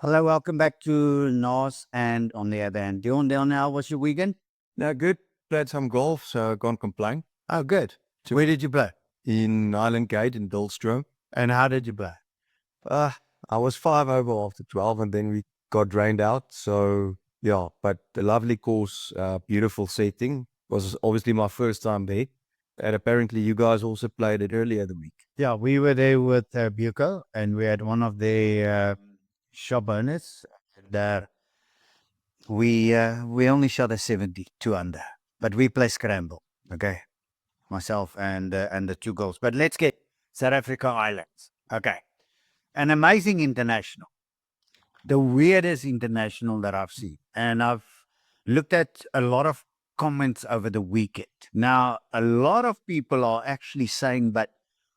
Hello, welcome back to Naas and on the other hand, Deon, how was your weekend? No, good. Played some golf, so can't complain. Oh, good. So- Where did you play? In Island Gate in Bilstrom. And how did you play? Uh, I was 5 over after 12 and then we got drained out. So, yeah, but a lovely course, beautiful setting. Was obviously my first time there. And apparently you guys also played it earlier the week. Yeah, we were there with Buco and we had one of the shop owners. And, we only shot a 72 under, but we play scramble. Okay, myself and the two girls. But let's get South Africa Islands. Okay, an amazing international. The weirdest international that I've seen. And I've looked at a lot of comments over the weekend. Now, a lot of people are actually saying, but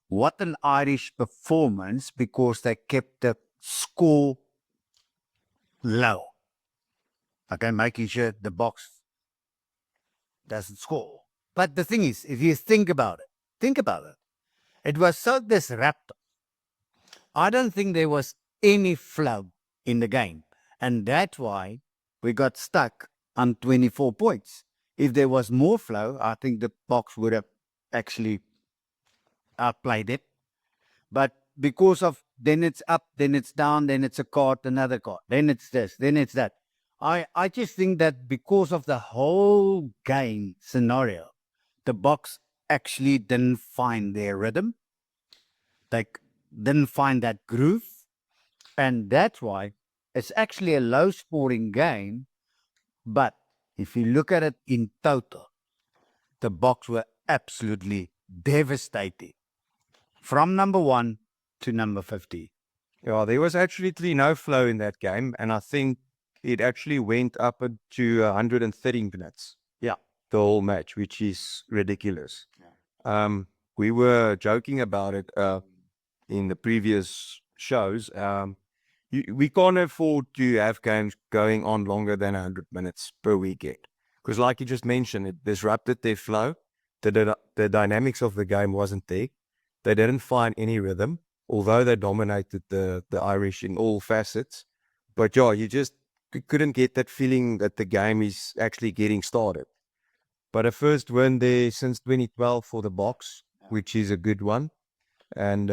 what an Irish performance because they kept the score low. Okay, making sure the box doesn't score. But the thing is, if you think about it, it was so disruptive. I don't think there was any flow in the game. And that's why we got stuck on 24 points. If there was more flow, I think the box would have actually outplayed it. But because of then it's up, then it's down, then it's a card, another card, then it's this, then it's that. I just think that because of the whole game scenario, the box actually didn't find their rhythm. They didn't find that groove. And that's why it's actually a low scoring game. But if you look at it in total, the Boks were absolutely devastating from number 1 to number 50. Yeah, there was actually no flow in that game. And I think it actually went up to 130 minutes. Yeah. The whole match, which is ridiculous. We were joking about it in the previous shows. We can't afford to have games going on longer than 100 minutes per weekend. Because like you just mentioned, it disrupted their flow. The dynamics of the game wasn't there. They didn't find any rhythm, although they dominated the Irish in all facets. But yeah, you just couldn't get that feeling that the game is actually getting started. But a first win there since 2012 for the Boks, which is a good one. And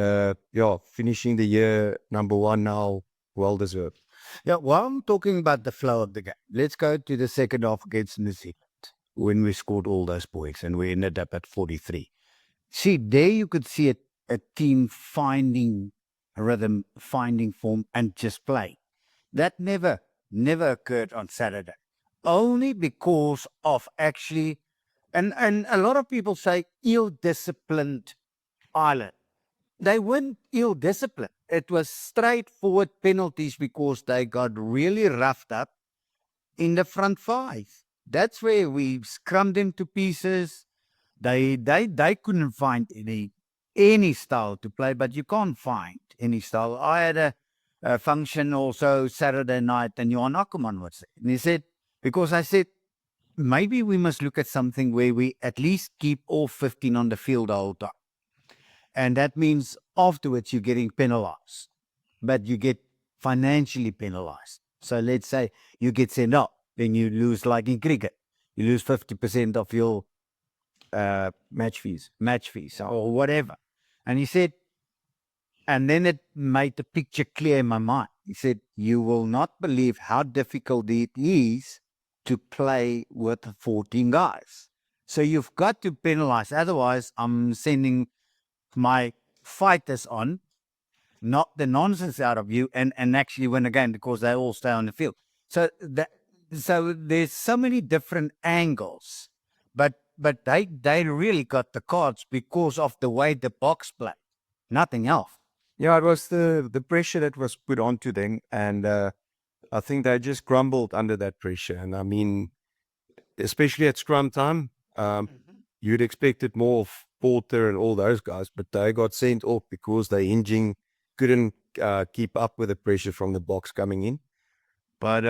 yeah, finishing the year number 1 now, well deserved. Yeah, while I'm talking about the flow of the game, let's go to the second half against New Zealand when we scored all those points and we ended up at 43. See, there you could see a team finding rhythm, finding form, and just play. That never occurred on Saturday. Only because of actually, and a lot of people say ill-disciplined Ireland. They weren't ill-disciplined. It was straightforward penalties because they got really roughed up in the front five. That's where we scrummed them to pieces. They couldn't find any style to play, but you can't find any style. I had a function also Saturday night, and Johan Ackerman was there. And he said, because I said, maybe we must look at something where we at least keep all 15 on the field the whole time. And that means afterwards you're getting penalized, but you get financially penalized. So let's say you get sent up, then you lose, like in cricket, you lose 50% of your match fees or whatever. And he said, and then it made the picture clear in my mind. He said, you will not believe how difficult it is to play with 14 guys. So you've got to penalize. Otherwise, I'm sending my fighters on, knock the nonsense out of you, and actually win a game because they all stay on the field. So there's so many different angles, but they really got the cards because of the way the Boks played, nothing else. Yeah, it was the pressure that was put onto them. And I think they just crumbled under that pressure. And I mean, especially at scrum time, you'd expected more of Porter and all those guys, but they got sent off because the hinging couldn't keep up with the pressure from the Boks coming in. But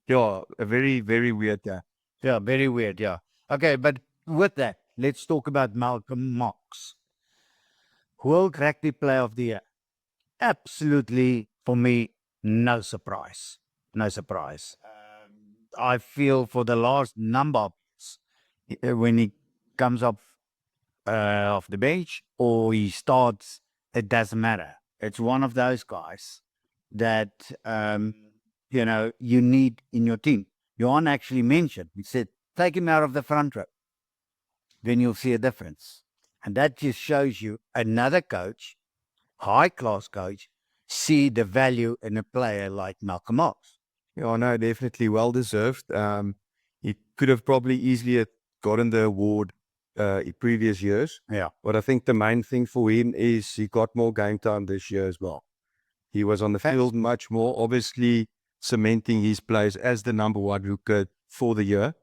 yeah, a very, very weird game. Yeah, very weird. Yeah. Okay, but with that, let's talk about Malcolm Marx, World Rugby Player of the Year. Absolutely, for me, no surprise. No surprise. I feel for the last number of years, when he comes off the bench or he starts, it doesn't matter. It's one of those guys that you need in your team. Johan actually mentioned, he said, take him out of the front row, then you'll see a difference. And that just shows you another coach, high class coach, see the value in a player like Malcolm Marx. Yeah, no, definitely well deserved. He could have probably easily gotten the award in previous years. Yeah. But I think the main thing for him is he got more game time this year as well. He was on the field much more, obviously cementing his place as the number one hooker for the year.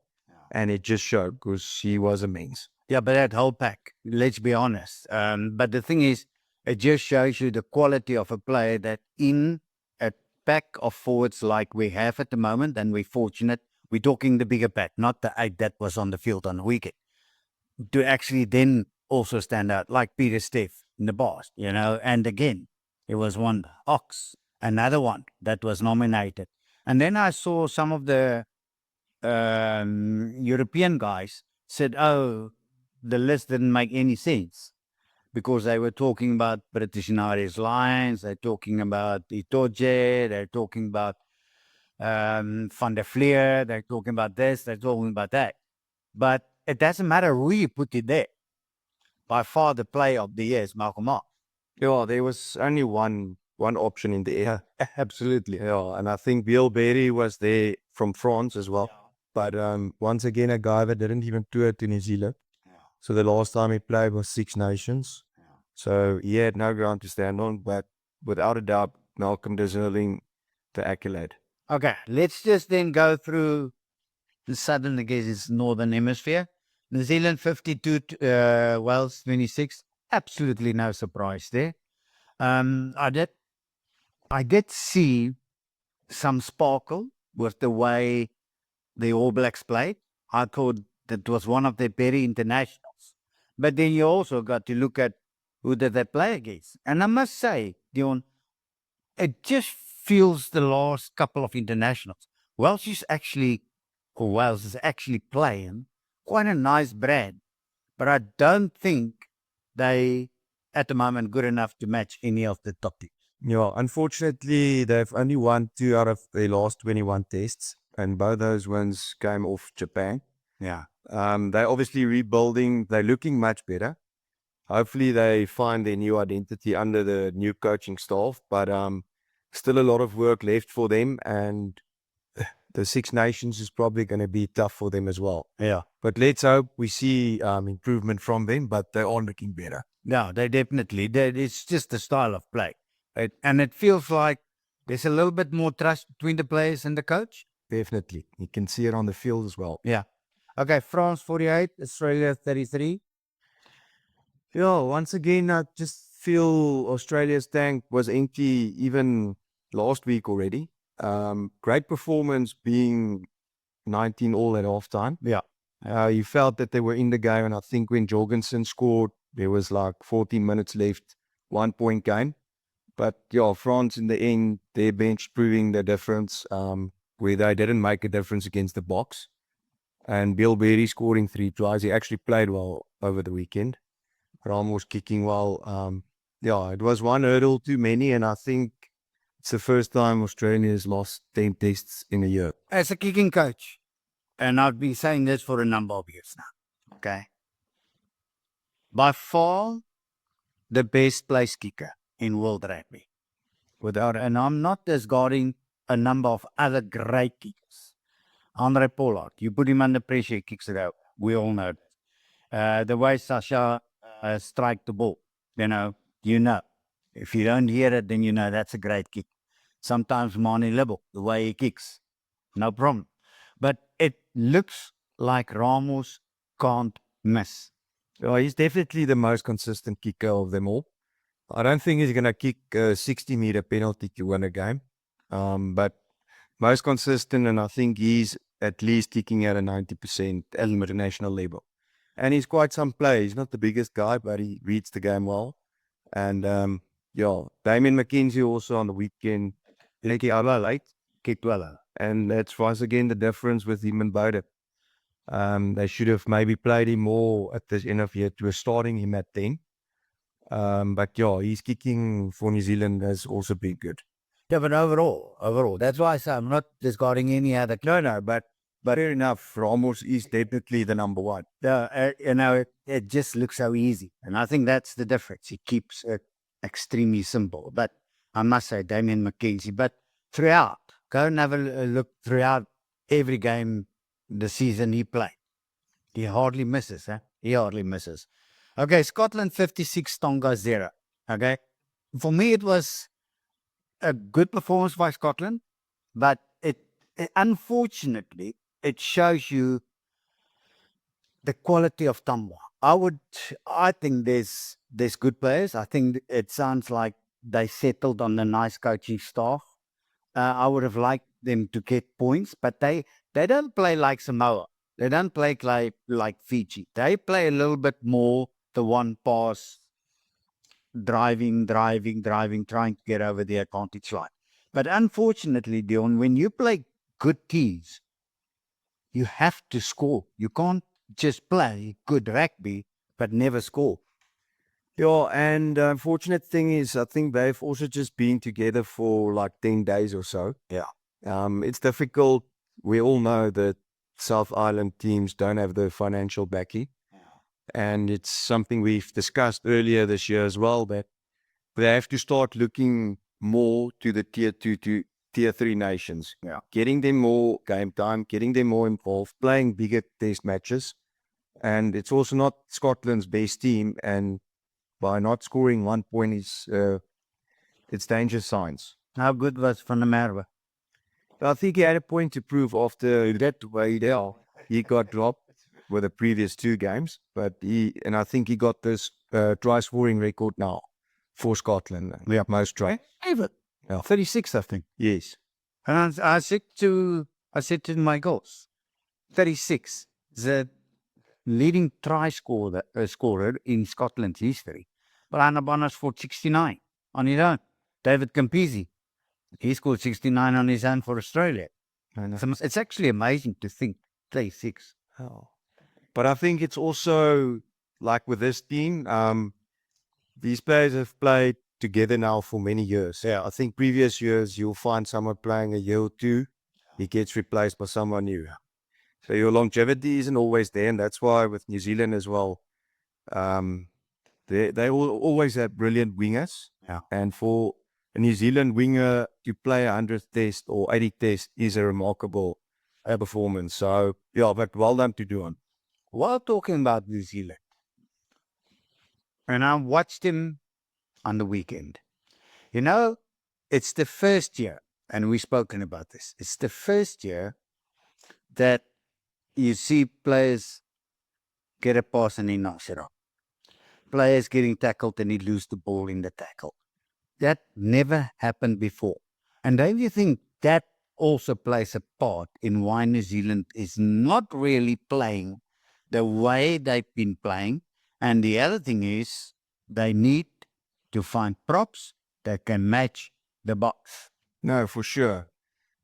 And it just showed because he was immense. Yeah, but that whole pack, let's be honest. But the thing is, it just shows you the quality of a player that in a pack of forwards like we have at the moment, and we're fortunate, we're talking the bigger pack, not the 8 that was on the field on the weekend, to actually then also stand out, like Peter Steff in the past, and again, it was one Ox, another one that was nominated. And then I saw some of the European guys said, oh, the list didn't make any sense because they were talking about British and Irish Lions, they're talking about Itoje, they're talking about Van der Fleer, they're talking about this, they're talking about that. But it doesn't matter who you put it there. By far, the player of the year is Malcolm Marx. Yeah, there was only one option in the air. Absolutely. Yeah, and I think Bill Berry was there from France as well. But once again, a guy that didn't even tour to New Zealand. So the last time he played was Six Nations. So he had no ground to stand on, but without a doubt, Malcolm deserving the accolade. Okay, let's just then go through the southern against northern hemisphere. New Zealand 52, Wales 26. Absolutely no surprise there. I did see some sparkle with the way the All Blacks played. I thought that was one of the better internationals. But then you also got to look at who did they play against. And I must say, Deon, it just feels the last couple of internationals. Wales is actually playing quite a nice brand. But I don't think they, at the moment, good enough to match any of the top teams. Yeah, unfortunately, they've only won 2 out of their last 21 tests, and both those wins came off Japan. Yeah. They're obviously rebuilding. They're looking much better. Hopefully, they find their new identity under the new coaching staff, but still a lot of work left for them, and the Six Nations is probably going to be tough for them as well. Yeah. But let's hope we see improvement from them, but they are looking better. No, they definitely. It's just the style of play. And it feels like there's a little bit more trust between the players and the coach. Definitely. You can see it on the field as well. Yeah. Okay, France 48, Australia 33. Yeah, once again, I just feel Australia's tank was empty even last week already. Great performance being 19 all at halftime. Yeah. You felt that they were in the game, and I think when Jorgensen scored, there was like 14 minutes left, 1 point game. But yeah, France in the end, their bench proving the difference, where they didn't make a difference against the Box. And Bill Berry scoring 3 tries. He actually played well over the weekend. Ramos kicking well. Yeah, it was one hurdle too many, and I think it's the first time Australia has lost 10 tests in a year. As a kicking coach, and I've been saying this for a number of years now, okay? By far, the best place kicker in world rugby. And I'm not discarding a number of other great kickers. Andre Pollard, you put him under pressure, he kicks it out. We all know that. The way Sasha strike the ball, you know. If you don't hear it, then you know that's a great kick. Sometimes Mani Lebo, the way he kicks, no problem. But it looks like Ramos can't miss. Well, he's definitely the most consistent kicker of them all. I don't think he's going to kick a 60-meter penalty to win a game, but most consistent, and I think he's at least kicking at a 90% at international level. And he's quite some player. He's not the biggest guy, but he reads the game well. And yeah, Damien McKenzie also on the weekend Ricky Alla late. Kicked well. And that's once again the difference with him and Bode. They should have maybe played him more at the end of year to starting him at 10. But yeah, his kicking for New Zealand has also been good. Yeah, but overall, that's why I say I'm not discarding any other. No, but fair enough. Ramos is definitely the number one. It just looks so easy. And I think that's the difference. He keeps it extremely simple. But I must say, Damien McKenzie, but throughout, go and have a look throughout every game the season he played. He hardly misses, huh? He hardly misses. Okay, Scotland 56, Tonga 0. Okay. For me, it was a good performance by Scotland, but unfortunately, it shows you the quality of Tonga. I think there's good players. I think it sounds like they settled on a nice coaching staff. I would have liked them to get points, but they don't play like Samoa. They don't play like Fiji. They play a little bit more the one pass, driving, trying to get over the advantage line. But unfortunately, Deon, when you play good teams, you have to score. You can't just play good rugby but never score. Yeah, and the unfortunate thing is, I think they've also just been together for like 10 days or so. Yeah. It's difficult. We all know that South Island teams don't have the financial backing. And it's something we've discussed earlier this year as well, that they have to start looking more to the tier 2 to tier 3 nations. Yeah. Getting them more game time, getting them more involved, playing bigger test matches. And it's also not Scotland's best team. And by not scoring 1 point is it's danger signs. How good was Van der Merwe? I think he had a point to prove after that way there. He got dropped with the previous 2 games, but I think he got this try scoring record now for Scotland. Yeah. Most try. Even. Yeah. 36, I think. Yes. And I said to my goals, 36. The leading try scorer in Scotland's history. Brian Abana scored 69 on his own. David Campisi, he scored 69 on his own for Australia. So it's actually amazing to think 36. Oh. But I think it's also like with this team, these players have played together now for many years. Yeah. I think previous years you'll find someone playing a year or 2, he gets replaced by someone new. So your longevity isn't always there, and that's why with New Zealand as well, they always have brilliant wingers. Yeah. And for a New Zealand winger to play 100th test or 80th test is a remarkable performance. So yeah, but well done to Deon. While talking about New Zealand, and I watched him on the weekend. You know, it's the first year, and we've spoken about this. It's the first year that you see players get a pass and he knocks it off. Players getting tackled and he loses the ball in the tackle. That never happened before. And don't you think that also plays a part in why New Zealand is not really playing the way they've been playing? And the other thing is they need to find props that can match the box. No, for sure.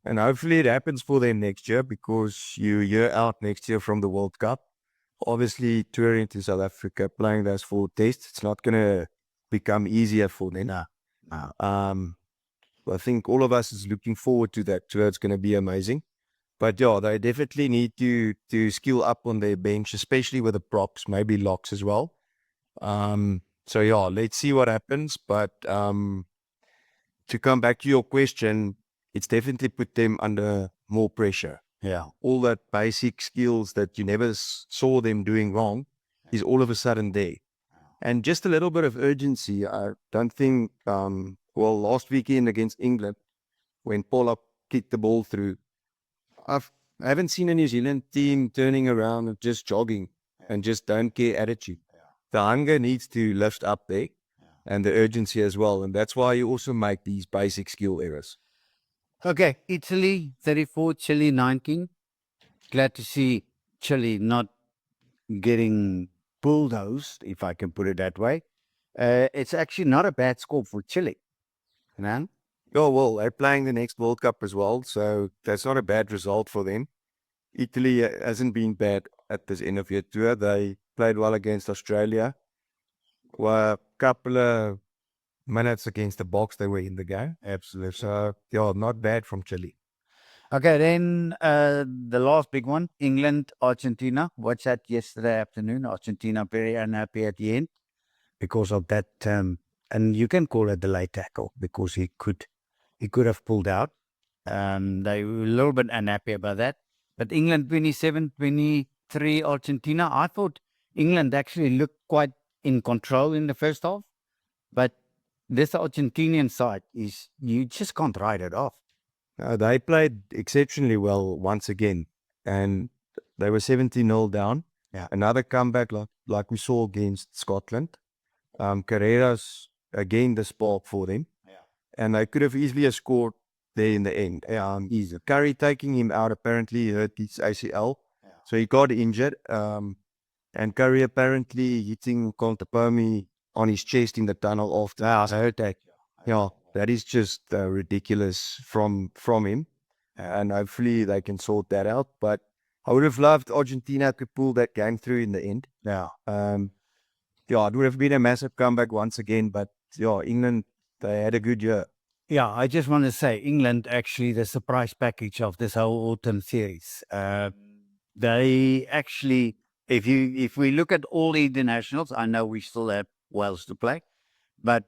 And hopefully it happens for them next year, because you're a year out next year from the World Cup. Obviously, touring to South Africa, playing those 4 tests, it's not going to become easier for them. No. I think all of us is looking forward to that tour. It's going to be amazing. But yeah, they definitely need to skill up on their bench, especially with the props, maybe locks as well. So yeah, let's see what happens. But to come back to your question, it's definitely put them under more pressure. Yeah. All that basic skills that you never saw them doing wrong is all of a sudden there. And just a little bit of urgency. I don't think, last weekend against England, when Pollock kicked the ball through, I haven't seen a New Zealand team turning around and just jogging and just don't care attitude. The hunger needs to lift up there, and the urgency as well. And that's why you also make these basic skill errors. Okay, Italy 34, Chile 19. Glad to see Chile not getting bulldozed, if I can put it that way. It's actually not a bad score for Chile. You know? Oh, well, they're playing the next World Cup as well, so that's not a bad result for them. Italy hasn't been bad at this end of year tour. They played well against Australia. Were a couple of minutes against the box, they were in the game. Absolutely. So, yeah, not bad from Chile. Okay, then the last big one, England, Argentina. Watched that yesterday afternoon. Argentina very unhappy at the end because of that. And you can call it a delayed tackle because he could have pulled out. They were a little bit unhappy about that. But England 27-23 Argentina. I thought England actually looked quite in control in the first half. But this Argentinian side is, you just can't write it off. They played exceptionally well once again, and they were 70-0 down. Yeah. Another comeback like we saw against Scotland. Carreras again the spark for them. Yeah. And they could have easily have scored there in the end. Easy. Curry taking him out apparently hurt his ACL, Yeah. so he got injured. And Curry apparently hitting Contepomi on his chest in the tunnel after the attack. Yeah, that is just ridiculous from him. And hopefully they can sort that out. But I would have loved Argentina to pull that game through in the end. Yeah. Yeah, it would have been a massive comeback once again. But yeah, England, they had a good year. Yeah, I just want to say England actually the surprise package of this whole autumn series. They actually, if we look at all the internationals, I know we still have Wales to play, but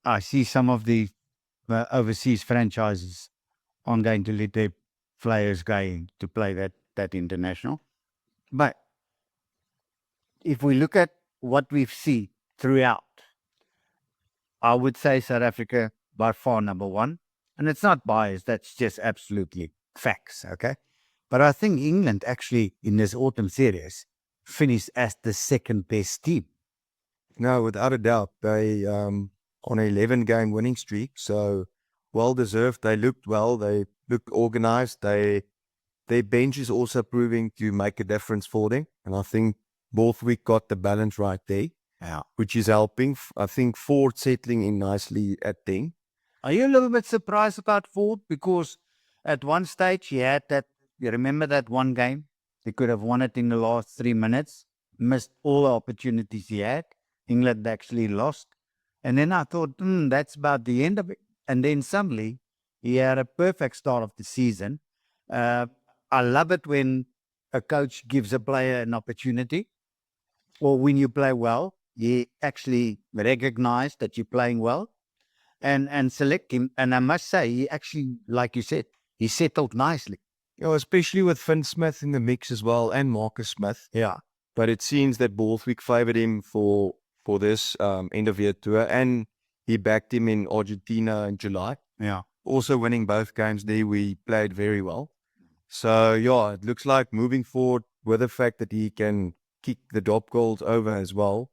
I see some of the overseas franchises aren't going to let their players going to play that international. But if we look at what we've seen throughout, I would say South Africa by far number one. And it's not biased, that's just absolutely facts, okay? But I think England actually, in this autumn series, finished as the second best team. No, without a doubt. They on an 11-game winning streak, so well deserved. They looked well. They looked organized. Their bench is also proving to make a difference for them. And I think Borthwick got the balance right there, which is helping. I think Ford settling in nicely at 10. Are you a little bit surprised about Ford? Because at one stage he had that, you remember that one game? He could have won it in the last 3 minutes, missed all the opportunities he had. England actually lost. And then I thought, that's about the end of it. And then suddenly he had a perfect start of the season. I love it when a coach gives a player an opportunity, or when you play well, you actually recognize that you're playing well and select him. And I must say, he actually, like you said, he settled nicely. You know, especially with Finn Smith in the mix as well and Marcus Smith. Yeah. But it seems that Borthwick favoured him for this end of year tour, and he backed him in Argentina in July. Yeah. Also winning both games there, we played very well. So yeah, it looks like moving forward with the fact that he can kick the drop goals over as well,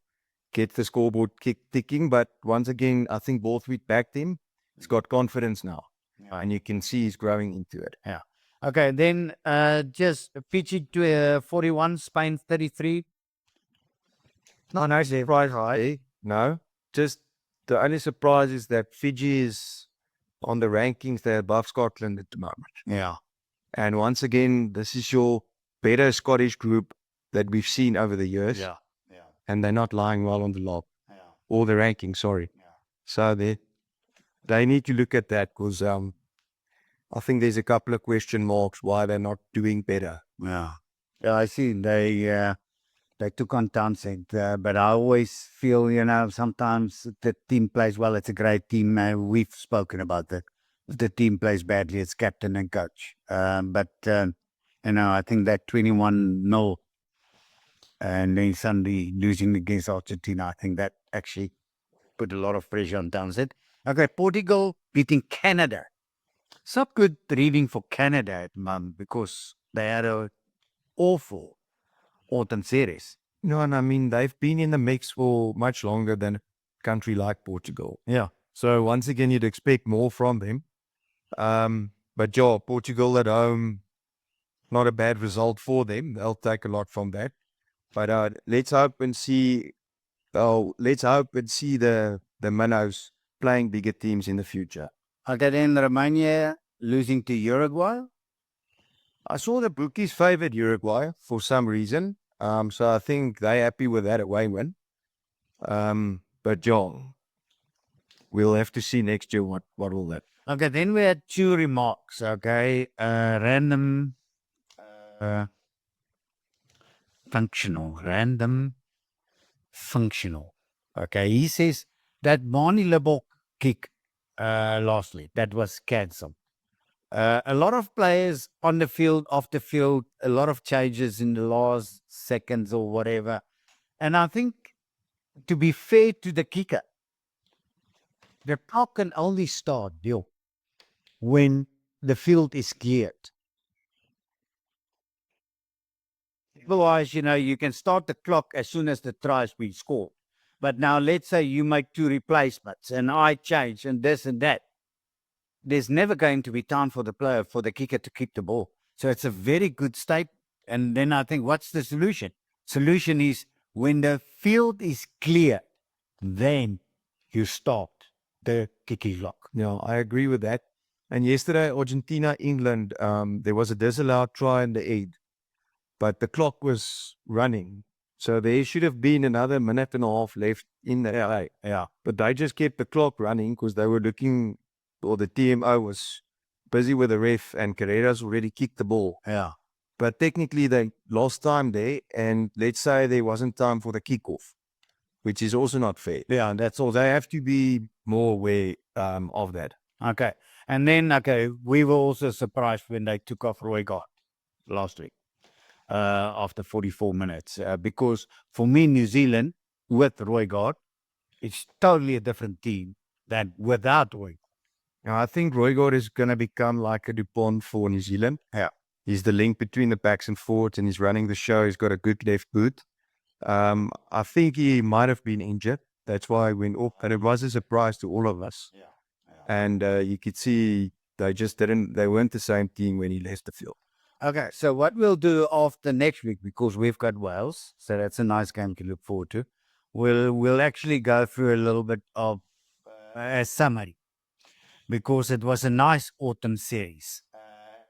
get the scoreboard ticking. But once again, I think Borthwick backed him. He's got confidence now, and you can see he's growing into it. Yeah. Okay, then just Fiji to 41, Spain 33. Not no surprise, right? No, just the only surprise is that Fiji is on the rankings. They're above Scotland at the moment. Yeah. And once again, this is your better Scottish group that we've seen over the years. Yeah. Yeah. And they're not lying well on the log Yeah. or the ranking, sorry. Yeah. So they need to look at that because I think there's a couple of question marks why they're not doing better. Yeah. Yeah, I see. They took on Townsend, but I always feel, sometimes the team plays well. It's a great team. We've spoken about that. If the team plays badly, it's captain and coach. But I think that 21-0 and then Sunday losing against Argentina, I think that actually put a lot of pressure on Townsend. Okay, Portugal beating Canada. It's not good reading for Canada at the moment because they had an awful autumn series. No, and I mean, they've been in the mix for much longer than a country like Portugal. Yeah. So once again, you'd expect more from them. But yeah, Portugal at home, not a bad result for them. They'll take a lot from that. But let's hope and see. Let's hope and see the minnows playing bigger teams in the future. Okay, then Romania losing to Uruguay. I saw the bookies favored Uruguay for some reason. So I think they're happy with that away win. But John, we'll have to see next year what will that. Okay, then we had two remarks. Okay, random functional. Okay, he says that Mani Lebok kick lastly, that was cancelled. A lot of players on the field, off the field, a lot of changes in the last seconds or whatever. And I think, to be fair to the kicker, the clock can only start, Deon, when the field is cleared. Otherwise, you can start the clock as soon as the try's been scored. But now let's say you make two replacements and I change and this and that. There's never going to be time for the kicker to keep the ball. So it's a very good step. And then I think, what's the solution? Solution is when the field is clear, then you start the kicking clock. Yeah, I agree with that. And yesterday, Argentina, England, there was a disallowed try in the 8th, but the clock was running. So there should have been another minute and a half left in the LA. Yeah. But they just kept the clock running because they were looking, or the TMO was busy with the ref, and Carreras already kicked the ball. Yeah. But technically, they lost time there, and let's say there wasn't time for the kickoff, which is also not fair. Yeah, that's all. They have to be more aware of that. Okay. And then, we were also surprised when they took off Roy Gott last week after 44 minutes. Because for me, New Zealand, with Roy Gott, it's totally a different team than without Roy. Now, I think Roy Gott is going to become like a Dupont for New Zealand. Yeah. He's the link between the backs and forwards, and he's running the show. He's got a good left boot. I think he might have been injured. That's why he went off. And it was a surprise to all of us. Yeah. And you could see they weren't the same team when he left the field. Okay, so what we'll do after next week, because we've got Wales, so that's a nice game to look forward to. We'll actually go through a little bit of a summary, because it was a nice autumn series.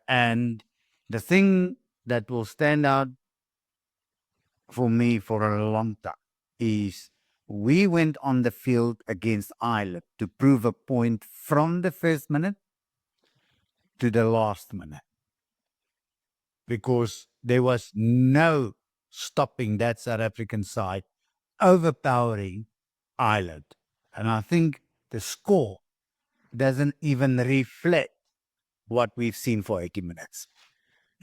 And the thing that will stand out for me for a long time is we went on the field against Ireland to prove a point from the first minute to the last minute, because there was no stopping that South African side overpowering Ireland. And I think the score doesn't even reflect what we've seen for 80 minutes.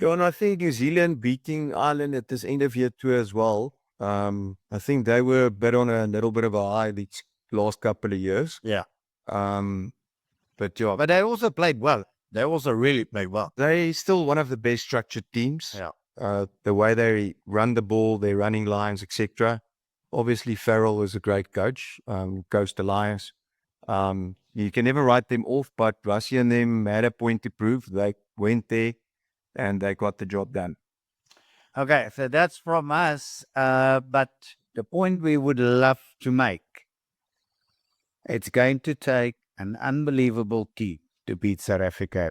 Yeah, and I think New Zealand beating Ireland at this end of year tour as well. I think they were a bit on a little bit of a high these last couple of years. Yeah. But yeah, But they also played well. They also really played well. they're still one of the best structured teams. Yeah. The way they run the ball, their running lines, etc. Obviously, Farrell is a great coach. Coach the Lions. You can never write them off, but Russia and them had a point to prove. They went there and they got the job done. Okay, so that's from us. But the point we would love to make, it's going to take an unbelievable team to beat South Africa.